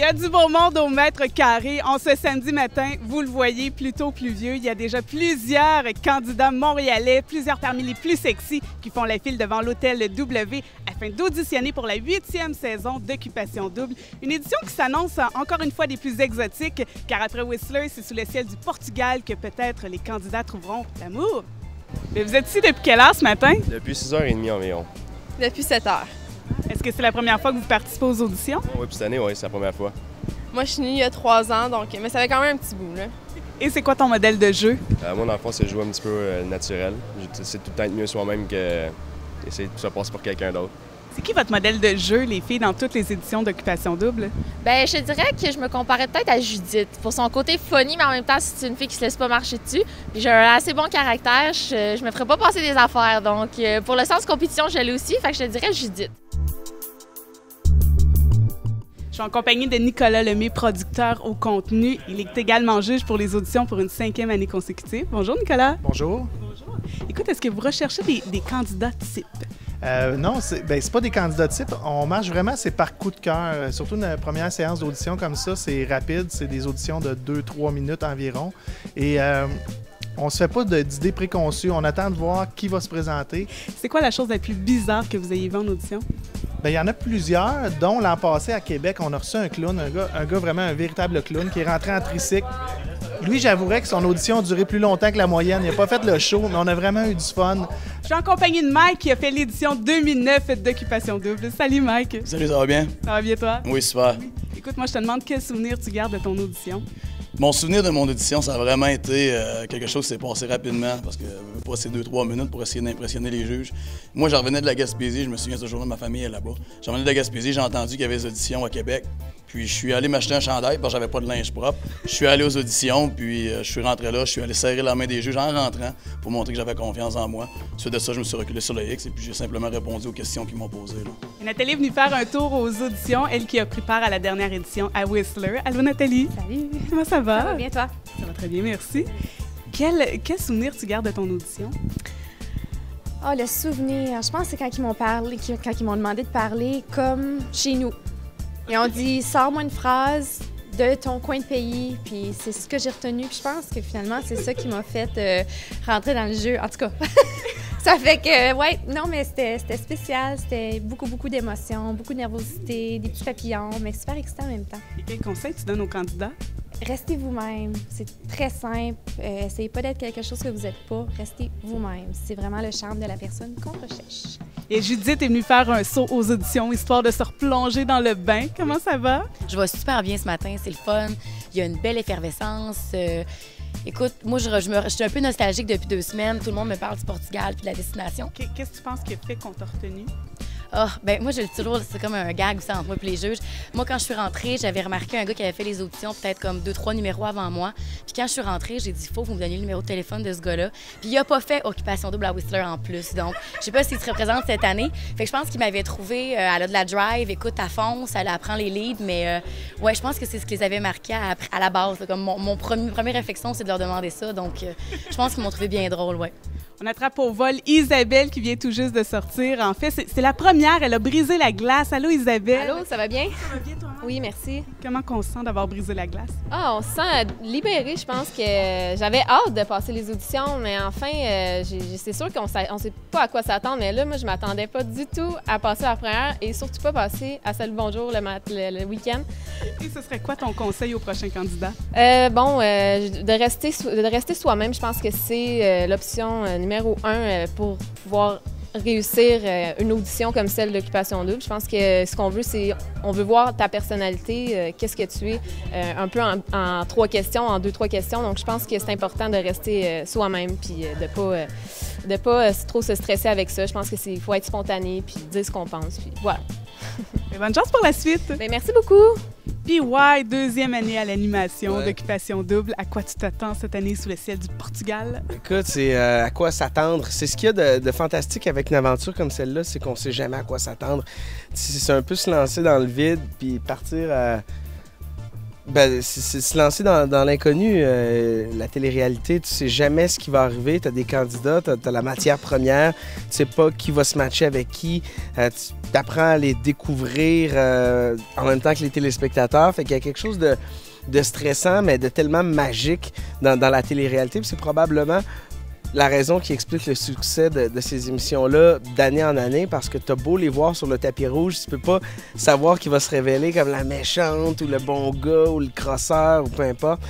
a du beau monde au mètre carré. En ce samedi matin, vous le voyez, plutôt pluvieux. Il y a déjà plusieurs candidats montréalais, plusieurs parmi les plus sexy, qui font la file devant l'Hôtel W afin d'auditionner pour la 8e saison d'Occupation Double. Une édition qui s'annonce encore une fois des plus exotiques, car après Whistler, c'est sous le ciel du Portugal que peut-être les candidats trouveront l'amour. Mais vous êtes ici depuis quelle heure ce matin? Depuis 6h30 environ. Depuis 7 heures. Est-ce que c'est la première fois que vous participez aux auditions? Oui, puis cette année, oui, c'est la première fois. Moi, je suis née il y a 3 ans, donc, mais ça fait quand même un petit bout, là. Et c'est quoi ton modèle de jeu? Moi, dans le fond, c'est jouer un petit peu naturel. C'est tout le temps être mieux soi-même qu'essayer de se passer pour quelqu'un d'autre. C'est qui votre modèle de jeu, les filles, dans toutes les éditions d'Occupation Double? Ben, je dirais que je me comparais peut-être à Judith pour son côté funny, mais en même temps, c'est une fille qui se laisse pas marcher dessus. Puis j'ai un assez bon caractère, je me ferais pas passer des affaires. Donc, pour le sens compétition, je l'ai aussi, fait que je te dirais Judith. Je suis en compagnie de Nicolas Lemay, producteur au contenu. Il est également juge pour les auditions pour une 5e année consécutive. Bonjour, Nicolas. Bonjour. Bonjour. Écoute, est-ce que vous recherchez des candidats types? Non, c'est pas des candidats types. On marche vraiment, c'est par coup de cœur. Surtout une première séance d'audition comme ça, c'est rapide. C'est des auditions de 2-3 minutes environ. Et on se fait pas d'idées préconçues. On attend de voir qui va se présenter. C'est quoi la chose la plus bizarre que vous ayez vue en audition? Bien, il y en a plusieurs, dont l'an passé à Québec, on a reçu un clown, un gars vraiment un véritable clown qui est rentré en tricycle. Lui, j'avouerais que son audition a duré plus longtemps que la moyenne. Il n'a pas fait le show, mais on a vraiment eu du fun. Je suis en compagnie de Mike qui a fait l'édition 2009 d'Occupation Double. Salut Mike. Salut, ça va bien? Ça va bien toi? Oui, super. Écoute, moi je te demande quel souvenir tu gardes de ton audition? Mon souvenir de mon audition, ça a vraiment été quelque chose qui s'est passé rapidement parce que pas ces 2-3 minutes pour essayer d'impressionner les juges. Moi, j'en revenais de la Gaspésie, je me souviens toujours de ma famille est là-bas. J'en revenais de la Gaspésie, j'ai entendu qu'il y avait des auditions à Québec. Puis je suis allé m'acheter un chandail parce que j'avais pas de linge propre. Je suis allé aux auditions, puis je suis rentré là, je suis allé serrer la main des juges en rentrant pour montrer que j'avais confiance en moi. Suite de ça, je me suis reculé sur le X et puis j'ai simplement répondu aux questions qu'ils m'ont posées. Là. Et Nathalie est venue faire un tour aux auditions, elle qui a pris part à la dernière édition à Whistler. Allô Nathalie? Salut! Comment ça va? Ça va bien toi? Ça va très bien, merci. Quel souvenir tu gardes de ton audition? Oh, le souvenir, je pense que c'est quand ils m'ont parlé, quand ils m'ont demandé de parler comme chez nous. Ils ont dit « Sors-moi une phrase de ton coin de pays », puis c'est ce que j'ai retenu. Puis je pense que finalement, c'est ça qui m'a fait rentrer dans le jeu. En tout cas, ça fait que, ouais, non, mais c'était spécial. C'était beaucoup d'émotions, beaucoup de nervosité, des petits papillons, mais super excitant en même temps. Et quel conseil tu donnes aux candidats? Restez vous-même. C'est très simple. Essayez pas d'être quelque chose que vous n'êtes pas. Restez vous-même. C'est vraiment le charme de la personne qu'on recherche. Et Judith est venue faire un saut aux auditions, histoire de se replonger dans le bain. Comment ça va? Je vais super bien ce matin, c'est le fun. Il y a une belle effervescence. Écoute, moi, je suis un peu nostalgique depuis 2 semaines. Tout le monde me parle du Portugal puis de la destination. Qu'est-ce que tu penses qui a fait qu'on t'a retenu? Ben moi, je le dis toujours, c'est comme un gag aussi entre moi et les juges. Moi, quand je suis rentrée, j'avais remarqué un gars qui avait fait les auditions peut-être comme 2-3 numéros avant moi. Puis quand je suis rentrée, j'ai dit, faut que vous me donniez le numéro de téléphone de ce gars-là. Puis il a pas fait Occupation Double à Whistler en plus. Donc, je sais pas s'il se représente cette année. Fait que je pense qu'il m'avait trouvé, elle a de la drive, écoute, elle fonce, elle apprend les leads. Mais ouais, je pense que c'est ce qui les avait marqués à la base. Là, comme mon première réflexion, c'est de leur demander ça. Donc, je pense qu'ils m'ont trouvé bien drôle, ouais. On attrape au vol Isabelle qui vient tout juste de sortir. En fait, c'est la première. Elle a brisé la glace. Allô, Isabelle? Allô, ça va bien? Ça va bien, toi? Oui, merci. Comment on se sent d'avoir brisé la glace? Ah, on se sent libéré. Je pense que j'avais hâte de passer les auditions, mais enfin, c'est sûr qu'on ne sait pas à quoi s'attendre. Mais là, moi, je m'attendais pas du tout à passer la première et surtout pas passer à Salut Bonjour le week-end. Et ce serait quoi ton conseil au prochain candidat? De rester soi-même, je pense que c'est l'option numéro 1 pour pouvoir réussir une audition comme celle d'Occupation Double. Je pense que ce qu'on veut, c'est on veut voir ta personnalité, qu'est-ce que tu es, un peu en 3 questions, en 2-3 questions. Donc, je pense que c'est important de rester soi-même puis de pas trop se stresser avec ça. Je pense qu'il faut être spontané puis dire ce qu'on pense. Puis voilà. Bonne chance pour la suite! Bien, merci beaucoup! PY, 2e année à l'animation d'Occupation Double. À quoi tu t'attends cette année sous le ciel du Portugal? Écoute, c'est à quoi s'attendre. C'est ce qu'il y a de fantastique avec une aventure comme celle-là, c'est qu'on sait jamais à quoi s'attendre. C'est un peu se lancer dans le vide puis partir Ben, c'est se lancer dans l'inconnu. La télé-réalité, tu sais jamais ce qui va arriver. Tu as des candidats, tu as la matière première, tu sais pas qui va se matcher avec qui. Tu apprends à les découvrir en même temps que les téléspectateurs. Fait qu'il y a quelque chose de stressant, mais de tellement magique dans la télé-réalité. Puis c'est probablement la raison qui explique le succès de ces émissions-là d'année en année, parce que t'as beau les voir sur le tapis rouge, tu peux pas savoir qui va se révéler comme la méchante ou le bon gars ou le crosseur ou peu importe.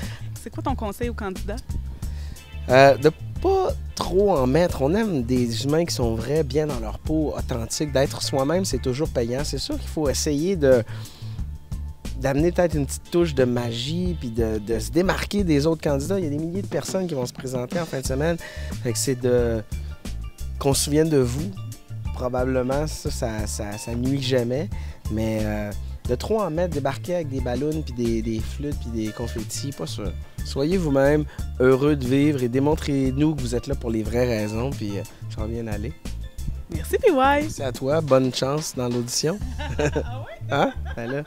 C'est quoi ton conseil aux candidats? De pas trop en mettre. On aime des humains qui sont vrais, bien dans leur peau, authentiques. D'être soi-même, c'est toujours payant. C'est sûr qu'il faut essayer d'amener peut-être une petite touche de magie puis de se démarquer des autres candidats. Il y a des milliers de personnes qui vont se présenter en fin de semaine. Fait que c'est qu'on se souvienne de vous. Probablement, ça nuit jamais. Mais de trop en mettre, débarquer avec des ballons puis des flûtes puis des confettis, pas sûr. Soyez vous-même heureux de vivre et démontrez-nous que vous êtes là pour les vraies raisons. Puis ça va bien aller. Merci, PY. Merci à toi. Bonne chance dans l'audition. Ah ouais? Hein? Ben là...